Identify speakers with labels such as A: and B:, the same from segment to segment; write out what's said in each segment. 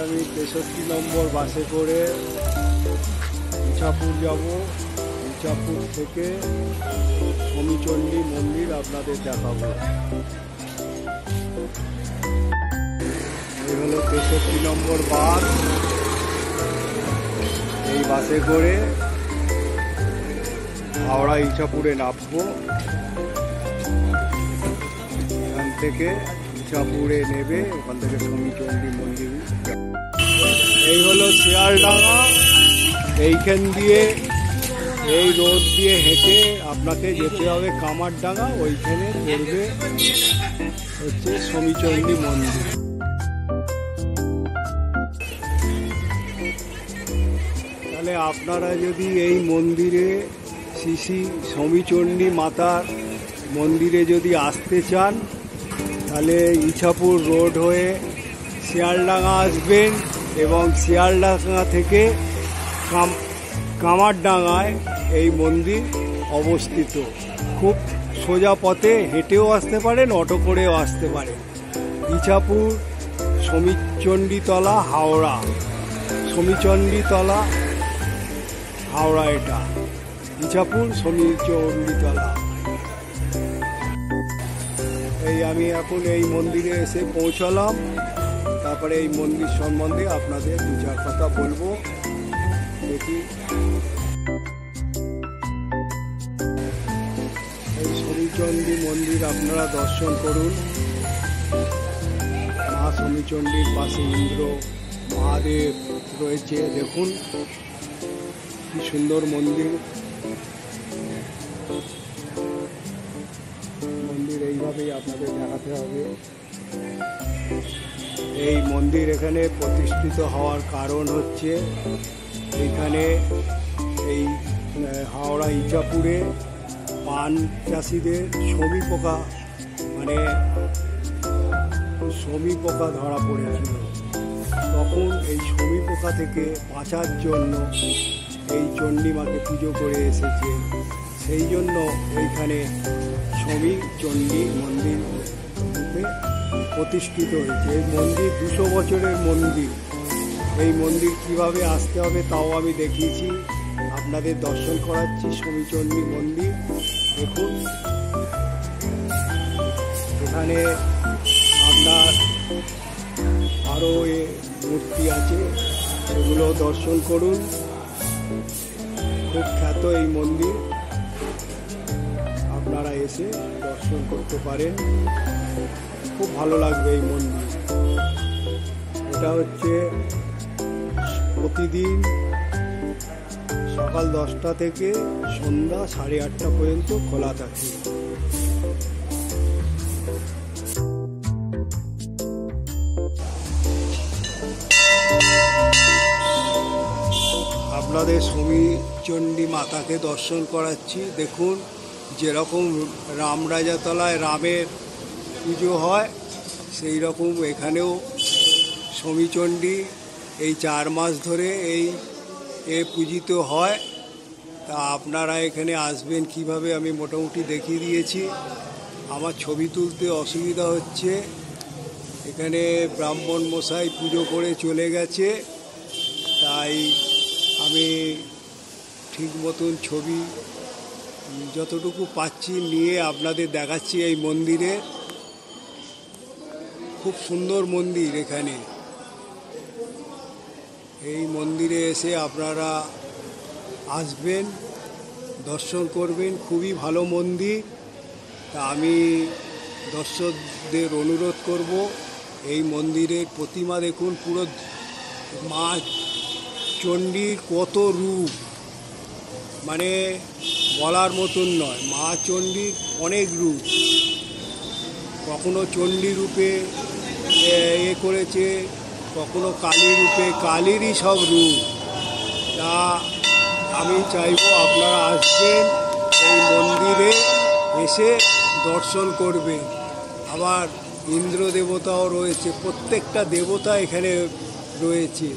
A: আমি 63 নম্বর বাসে করে ইছাপুর যাব। ইছাপুর থেকে শমীচণ্ডী মন্দির আপনাদের দেখাবো। এই হলো 63 নম্বর বাস। এই বাসে করে হাওড়া ইছাপুরে নামবো। এখান থেকে ইছাপুরে নেবে, ওখান থেকে শমীচণ্ডী মন্দির। এই হলো শিয়ালডাঙ্গা। এইখান দিয়ে এই রোড দিয়ে হেঁটে আপনাকে যেতে হবে কামারডাঙ্গা। ওইখানে পড়বে হচ্ছে শমীচণ্ডী মন্দির। তাহলে আপনারা যদি এই মন্দিরে শ্রী শমীচণ্ডী মাতার মন্দিরে যদি আসতে চান, তাহলে ইছাপুর রোড হয়ে শিয়ালডাঙ্গা আসবেন এবং শিয়ালডাঙ্গা থেকে কামারডাঙ্গায় এই মন্দির অবস্থিত। খুব সোজা পথে হেঁটেও আসতে পারেন, অটো করেও আসতে পারেন। ইছাপুর শমীচণ্ডীতলা হাওড়া, শমীচণ্ডীতলা হাওড়া, এটা ইছাপুর শমীচণ্ডীতলা। এই আমি এখন এই মন্দিরে এসে পৌঁছালাম। তারপরে এই মন্দির সম্বন্ধে আপনাদের দু চার কথা বলবো। দেখি এই শমীচণ্ডী মন্দির আপনারা দর্শন করুন। মা শমীচণ্ডীর পাশে ইন্দ্র মহাদেব রয়েছে। দেখুন কি সুন্দর মন্দির। মন্দির এইভাবেই আপনাদের দেখাতে হবে। এই মন্দির এখানে প্রতিষ্ঠিত হওয়ার কারণ হচ্ছে এইখানে এই হাওড়া ইছাপুরে পান চাষিদের শমী পোকা, মানে শমী পোকা ধরা পড়েছিল। তখন এই শমী পোকা থেকে বাঁচার জন্য এই চণ্ডীমাকে পুজো করে এসেছে। সেই জন্য এইখানে শমীচণ্ডী মন্দির প্রতিষ্ঠিত হয়েছে। এই মন্দির 200 বছরের মন্দির। এই মন্দির কিভাবে আসতে হবে তাও আমি দেখিয়েছি, আপনাদের দর্শন করাচ্ছি। শমীচণ্ডী মন্দির দেখুন, এখানে আপনার আরও মূর্তি আছে, সেগুলো দর্শন করুন। খুব খ্যাত এই মন্দির, আপনারা এসে দর্শন করতে পারেন। খুব ভালো লাগবে এই মন্দির। এটা হচ্ছে প্রতিদিন সকাল 10টা থেকে সন্ধ্যা 8:30 পর্যন্ত খোলা থাকে। আপনাদের শমীচণ্ডী মাতাকে দর্শন করাচ্ছি। দেখুন, যেরকম রামরাজাতলায় রামের পুজো হয়, সেই রকম এখানেও শমীচণ্ডী এই 4 মাস ধরে পূজিত হয়। তা আপনারা এখানে আসবেন কিভাবে আমি মোটামুটি দেখিয়ে দিয়েছি। আমার ছবি তুলতে অসুবিধা হচ্ছে, এখানে ব্রাহ্মণ মশাই পুজো করে চলে গেছে, তাই আমি ঠিক মতন ছবি যতটুকু পাচ্ছি নিয়ে আপনাদের দেখাচ্ছি। এই মন্দিরে খুব সুন্দর মন্দির। এখানে এই মন্দিরে এসে আপনারা আসবেন, দর্শন করবেন। খুবই ভালো মন্দির। তা আমি দর্শকদের অনুরোধ করব, এই মন্দিরের প্রতিমা দেখুন। পুরো মা চণ্ডীর কত রূপ, মানে বলার মতন নয়। মা চণ্ডীর অনেক রূপ, কখনো চণ্ডী রূপে করেছে, কখনো কালী রূপে, কালীরই সব রূপ। তা আমি চাইব আপনারা আসবেন, এই মন্দিরে এসে দর্শন করবেন। আবার ইন্দ্র দেবতাও রয়েছে, প্রত্যেকটা দেবতা এখানে রয়েছে।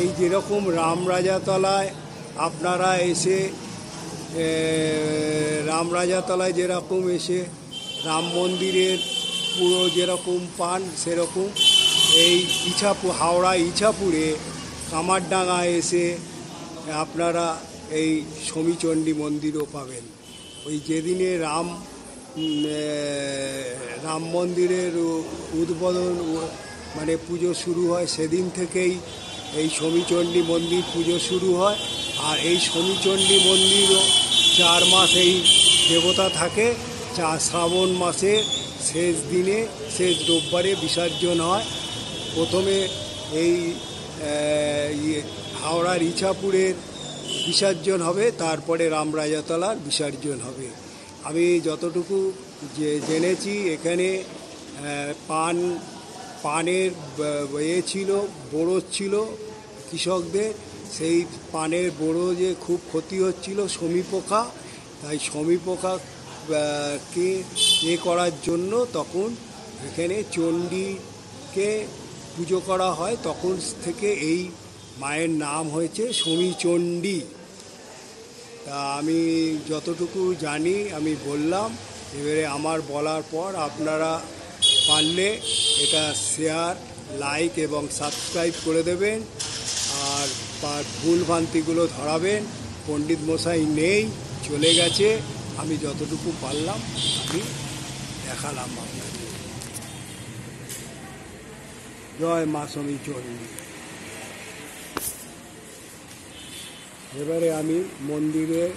A: এই যেরকম রামরাজাতলায় আপনারা এসে রামরাজাতলায় যেরকম এসে রাম মন্দিরের পুরো যেরকম পান, সেরকম এই হাওড়া ইছাপুরে কামারডাঙ্গা এসে আপনারা এই সমীচণ্ডী মন্দিরও পাবেন। ওই যেদিনে রাম মন্দিরের উদ্বোধন মানে পুজো শুরু হয়, সেদিন থেকেই এই সমীচণ্ডী মন্দির পুজো শুরু হয়। আর এই সমীচণ্ডী মন্দিরও 4 মাস এই দেবতা থাকে। শ্রাবণ মাসে শেষ দিনে, শেষ রোববারে বিসর্জন হয়। প্রথমে এই হাওড়ার ইছাপুরের বিসর্জন হবে, তারপরে রামরাজাতলার বিসর্জন হবে। আমি যতটুকু জেনেছি এখানে পানের ছিল, বোরো ছিল কৃষকদের। সেই পানের বোরো যে খুব ক্ষতি হচ্ছিল শমী পোকা, তাই শমী পোকাকে করার জন্য তখন এখানে চণ্ডীকে পুজো করা হয়। তখন থেকে এই মায়ের নাম হয়েছে সমীচণ্ডী। তা আমি যতটুকু জানি আমি বললাম। এবারে আমার বলার পর আপনারা পারলে এটা শেয়ার, লাইক এবং সাবস্ক্রাইব করে দেবেন। আর ভুলভ্রান্তিগুলো ধরাবেন। পণ্ডিত মশাই নেই, চলে গেছে। আমি যতটুকু পারলাম আমি দেখালাম আপনাদের। জয় মা সমীচণ্ডী। এবারে আমি মন্দিরের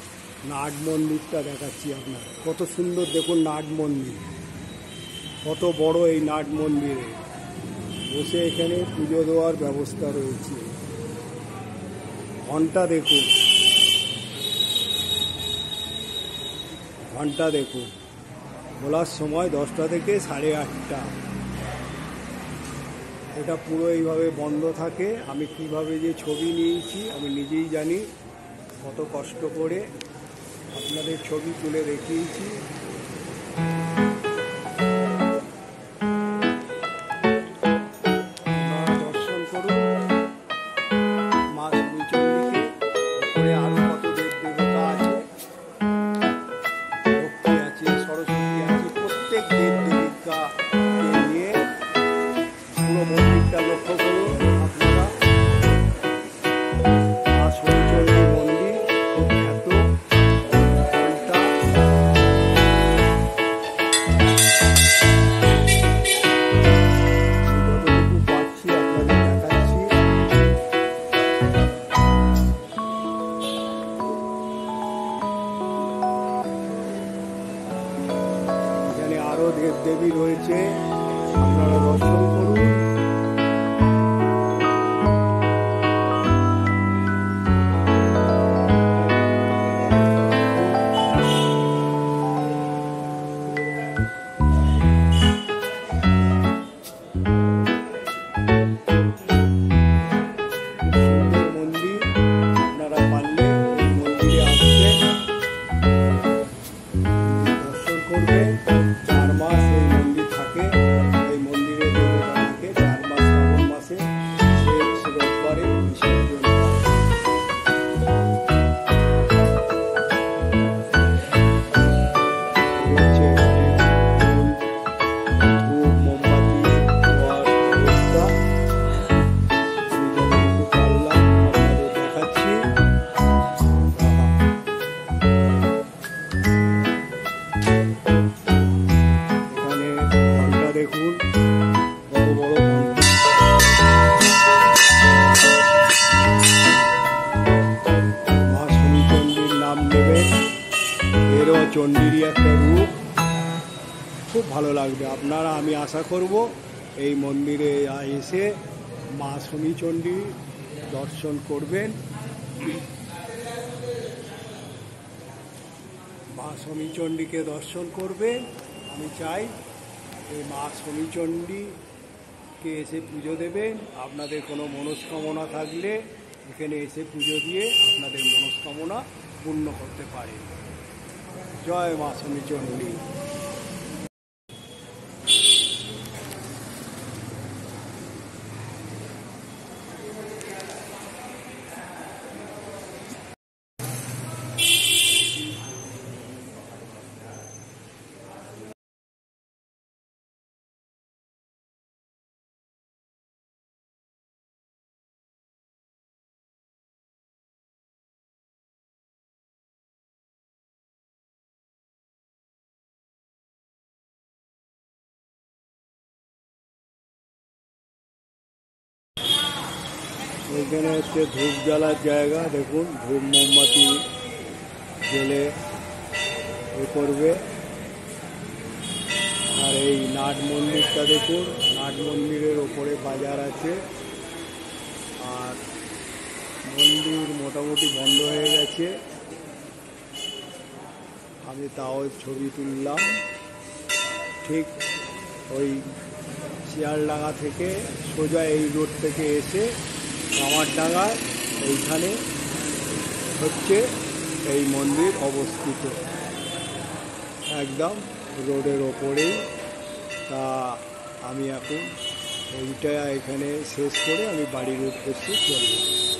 A: নাট মন্দিরটা দেখাচ্ছি আপনার। কত সুন্দর দেখুন নাট মন্দির, কত বড় এই নাট মন্দিরে বসে এখানে পুজো দেওয়ার ব্যবস্থা রয়েছে। ঘন্টা দেখুন, ঘন্টা দেখুন, খোলার সময় 10টা থেকে 8:30। এটা পুরো এইভাবে বন্ধ থাকে। আমি কিভাবে যে ছবি নিয়েছি আমি নিজেই জানি, কত কষ্ট করে আপনাদের ছবি তুলে দেখিয়েছি। দর্শন করুন মা সমীচণ্ডীকে। উপরে আরো কত দেব দেবতা আছে, লক্ষ্মী আছে, সরস্বতী আছে, প্রত্যেক দেব দেবিকাকে নিয়ে পুরো মন্দিরটা লক্ষ্য করুন আপনারা। মা সমীচণ্ডী মন্দির খুব খ্যাত। ঘন্টা যতটুকু পাচ্ছি আপনাদের দেখাচ্ছি। এখানে আরো দেব দেবী রয়েছে, আপনারা দর্শন করুন। সুন্দর মন্দির, আপনারা পারলে এই মন্দিরে আসবেন, দর্শন করবেন। 4 মাস এই মন্দির থাকে, এই মন্দিরে দেবতা থাকে 4 মাস। শ্রাবণ মাসে শেষ রোববারে বিসর্জন হয়। হচ্ছে এখানে ধূপ মোমবাতি দেওয়ার ব্যবস্থা। আমি যতটুকু পারলাম আপনাদের দেখাচ্ছি। এখানে ঘন্টা দেখুন, কত বড় ঘন্টা। মা সমীচণ্ডীর নাম নেবেন, এরও চণ্ডীরই একটা রূপ। খুব ভালো লাগবে আপনারা। আমি আশা করব এই মন্দিরে এসে মা সমীচণ্ডী দর্শন করবেন। মা সমীচণ্ডীকে দর্শন করবেন। আমি চাই এই মা সমীচণ্ডীকে এসে পুজো দেবেন। আপনাদের কোনো মনস্কামনা থাকলে এখানে এসে পুজো দিয়ে আপনাদের মনস্কামনা পূর্ণ করতে পারেন। জয় মা সমীচণ্ডী। এখানে হচ্ছে ধূপ জ্বালার জায়গা। দেখুন ধূপ মোমবাতি জ্বেলে এ করবে। আর এই নাট মন্দিরটা দেখুন, নাট মন্দিরের ওপরে বাজার আছে। আর মন্দির মোটামুটি বন্ধ হয়ে গেছে, আমি তাও ছবি তুললাম। ঠিক ওই শিয়ালডাঙ্গা থেকে সোজা এই রোড থেকে এসে কামারডাঙ্গায় এইখানে হচ্ছে এই মন্দির অবস্থিত, একদম রোডের ওপরেই। তা আমি এখন এইটা এখানে শেষ করে আমি বাড়ির উদ্দেশ্যে চললাম।